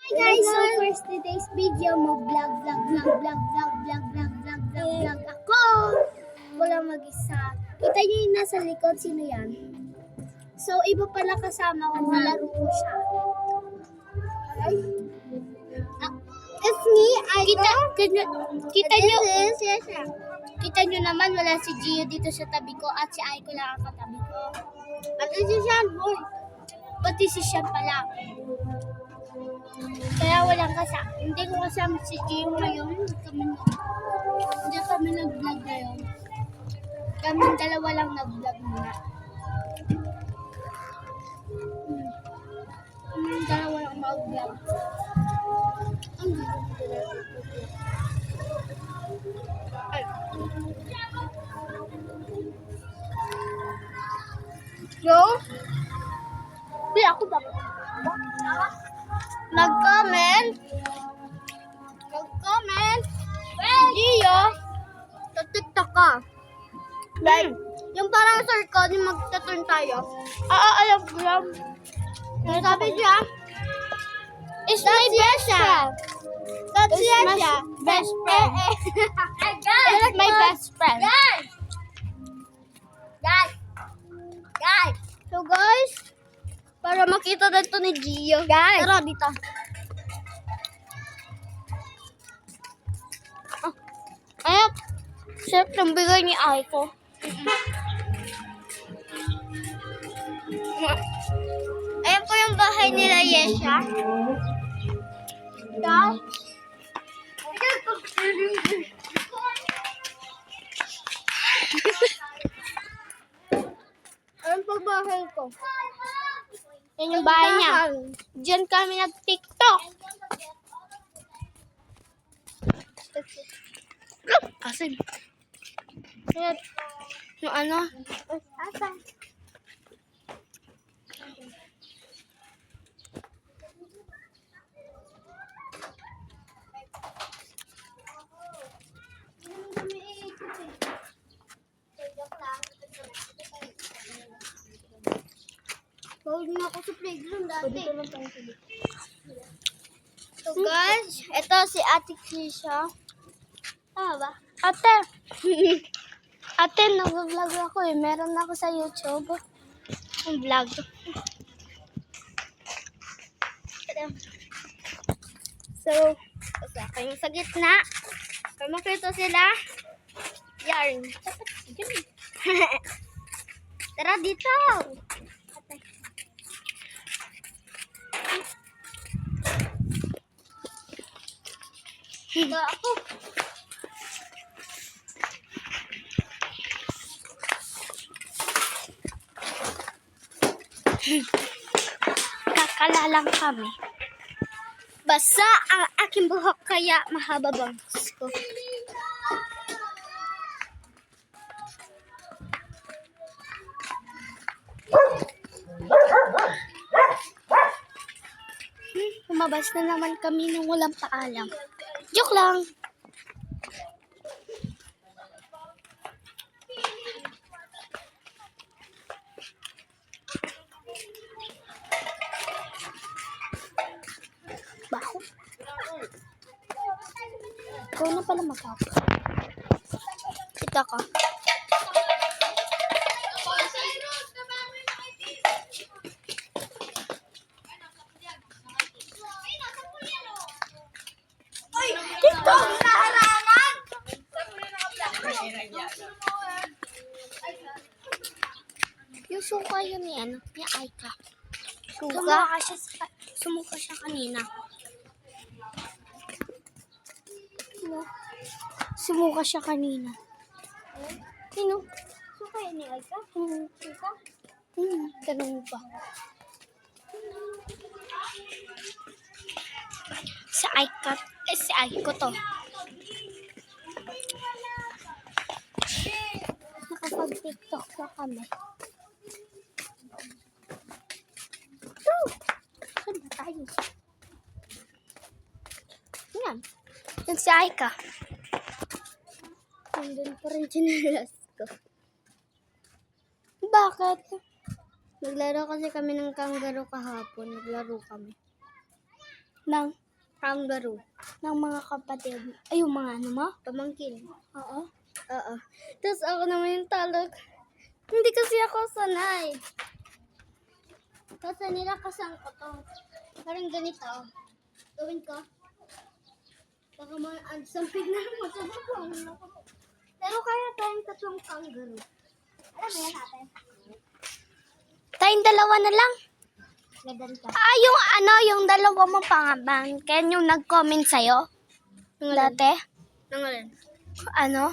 Hi guys, so first today's video, mag-vlog ako. Wala mag-isa. Kita niyo yung nasa likod, sino yan? So, iba pala kasama ko, kalaro ko siya. Ay. It's me, kita nyo naman, wala si Gio dito sa tabi ko at si Aiko lang ang katabi ko. At si Sean, boy. Pati si Sean pala. Kaya walang kasama. Hindi ko kasama si Gio ngayon. Hindi kami nag-vlog ngayon. Kami dalawa lang nag-vlog muna. Kami dalawa lang mag-vlog. Ang Yo? Di ako ba? Nag-comment. Gio, sa TikTok ka. Like, yung parang circle, yung magta-turn tayo. Alam ko lang. Sabi niya, it's my best friend. That's my best friend. It's my best friend. Guys. So guys, para makita na ito ni Gio. Guys. Tara dito. Ayan. Chef, ang bigay ni Aiko. Ayan po yung bahay nila, Yesha. Guys. Ayan po bahay ko. Yan yung bahay niya. Diyan kami nag-TikTok. Asin. Yung ano? Asan? Huwag na ako sa playground dati. So guys, ito si Ate Krisha. Tama ba? Ate! Ate, nag-vlog ako eh. Meron ako sa YouTube. Ang vlog. So, kayong sa gitna. Kamakito sila. Yarn. Tara dito! Higa ako. Kakalalang kami. Basa ang aking buhok kaya mahaba bangs ko. Lumabas na naman kami nung walang paalam. Joke lang. Baho. Ikaw na pala magkaka. Kita ka. Dito! Naharangan! Yung suka yun ni ano, ni Aika. Sumuka siya kanina. Sumuka siya kanina. Sino? Suka yun ni Aika? Suka? Tanong pa. Si Aika, si Aiko to. Nakapag-TikTok na kami. Saan ba tayo? Yan. Yan si Aika. Nandun pa rin chinelas ko. Bakit? Naglaro kasi kami ng kangaroo kahapon. Naglaro kami. ng, Kangaroo. ng mga kapatid. Ay, yung mga ano mo? Pamangkin. Oo. Oo. Tapos ako naman yung talog. Hindi kasi ako sanay. Kasi nilakasan ko to. Parang ganito. Gawin ko. Baka sampig na mo sa bubong. Pero kaya tayong tatlong kangaroo. Alam mo yan natin? Tayong dalawa na lang. Ganito. Yung ano, yung dalawa mo pangaban. Kaya yung nag-comment sa'yo. Dati. Nangalan? Ano?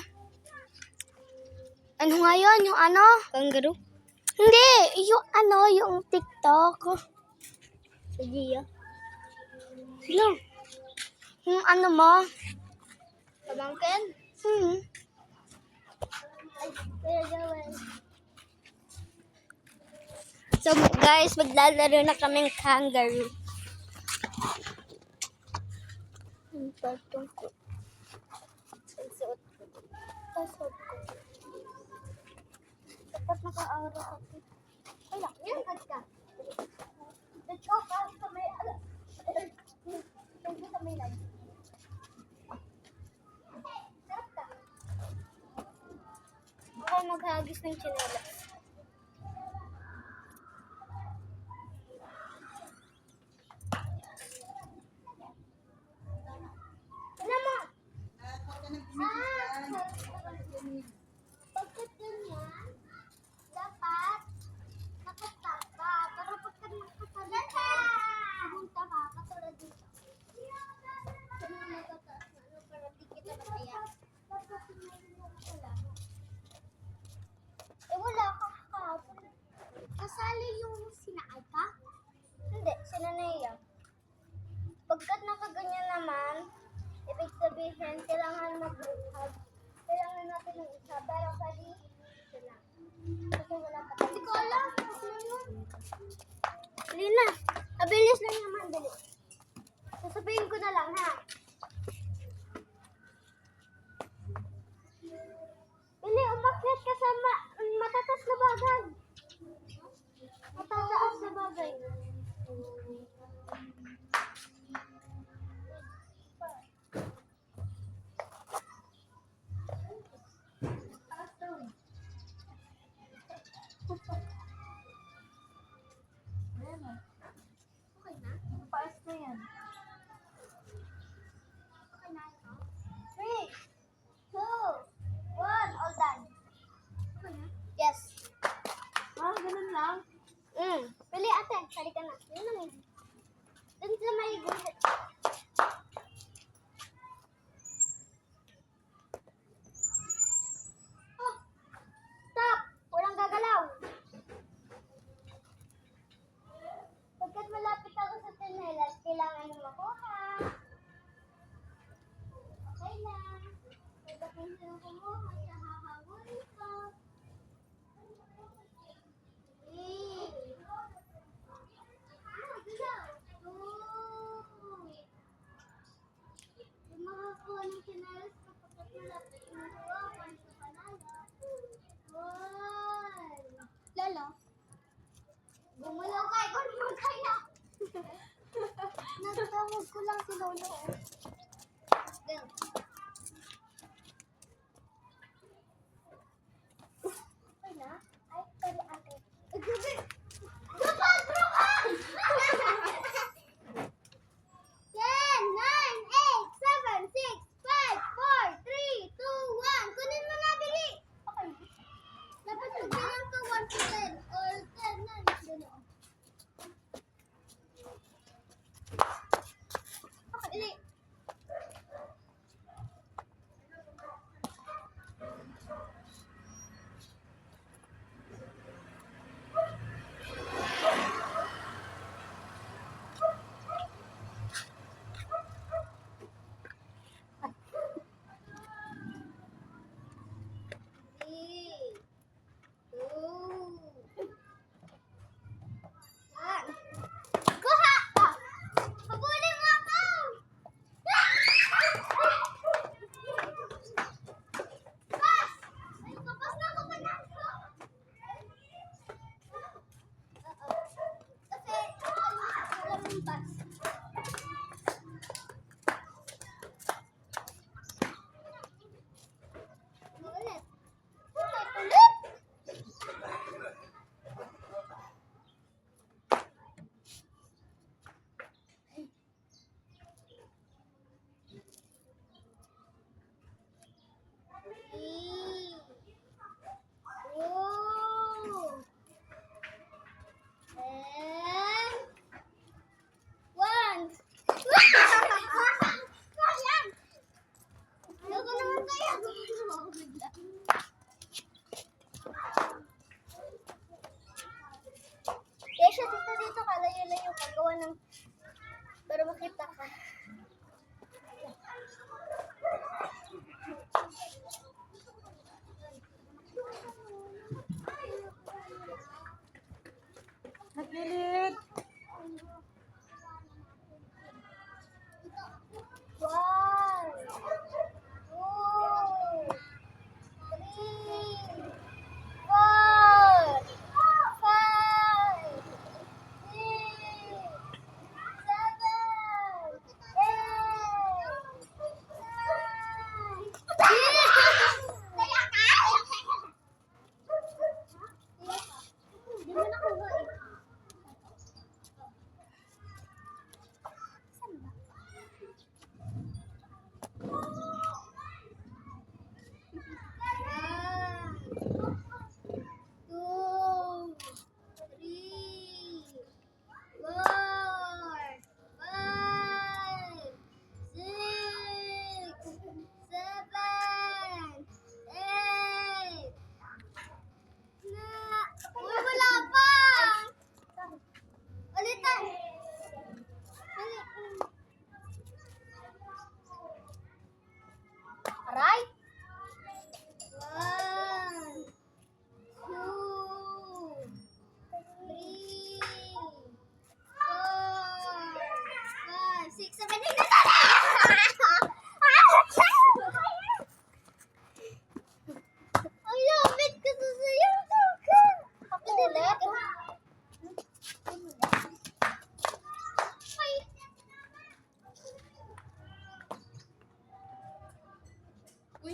Ano nga yun? Yung ano? Kangaroo? Hindi. Yung ano, yung TikTok. Si Gia. Sino? Yung ano mo? Pamangkin? Ay, Kuya Joel. So guys, maglalaro na kaming kangaroo. Ang patong ko. Ang suot ko. Pasok ko. Dapat naka-aura ka. Ay, yan ka. Let's go ka sa may... Thank you sa may line. Sarap ka. Ako maghagis ng tsinelas. Pagkat ganyan, dapat nakatap ka. Pero pagkat nakatabi ka, pumunta ka, katulad dito. Saan mo matataas na, ano, para di kita matiyak. Eh, wala ka kahapon. Kasali yung sinaay ka? Hindi, sinanaya. Pagkat nakaganyan naman, ibig sabihin, kailangan mag-hug. Kailangan natin ng isa, pero pwede ito lang. Kasi wala pa tayo. Hindi ko alam. Lina, abilis lang naman, bilis. Sasabihin ko na lang, ha? Bili, umakyat ka sa matatas na bagay. Matataas na bagay. Okay na? Paas na yan. Okay na ito? 3, 2, 1, all done. Okay na? Yes. Ganun lang? Pili ate, sali ka na. Yun lang yun. Dun sa may guhit. Oh! Stop! Walang gagalaw. Pagkat malapit ako sa tsinelas, kailangan mo makuha. Okay lang. Pagkat hindi mo kumuha, siya hahabulin ko. Yung makakuha ng tsinelas kapag malapit mo kuha, kung sa panalo. Lolo? Gumulaw ka, ikaw naman kaya. Natawag ko lang si Lolo. Go. Okay na? Ay, sorry ate. Gabi! Dapat, bro ka! 10, 9, 8, 7, 6, 5, 4, 3, 2, 1. Kunin mo na, bili! Okay. Dapat magbilang ka 1 to 10 or 10 na. Gano'n. Okay. Bili.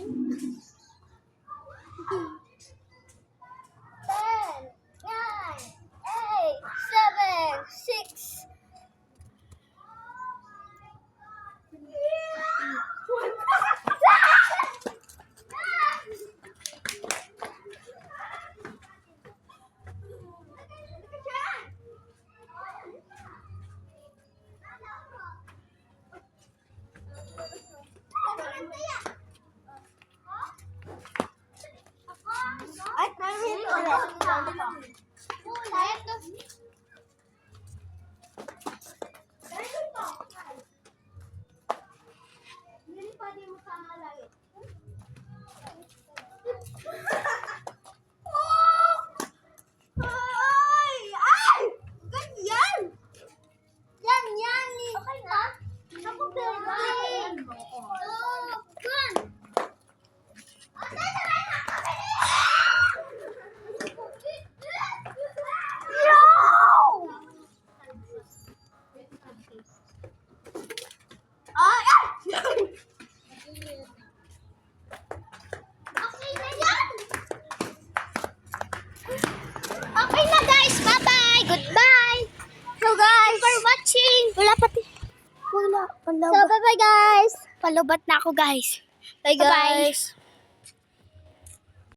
10, 9, 8, 7, 6. Ay, namin ulit. Hindi pa din mo sama langit. Ay! Ay! Ganyan! Yan, yan! Okay na? Ako bilhin! Gan! Ay! Okay na yan! Okay na guys, bye-bye! Goodbye! So guys, For watching! Wala pati. Wala. so bye-bye guys! Palubat na ako guys. Bye Bye-bye. guys!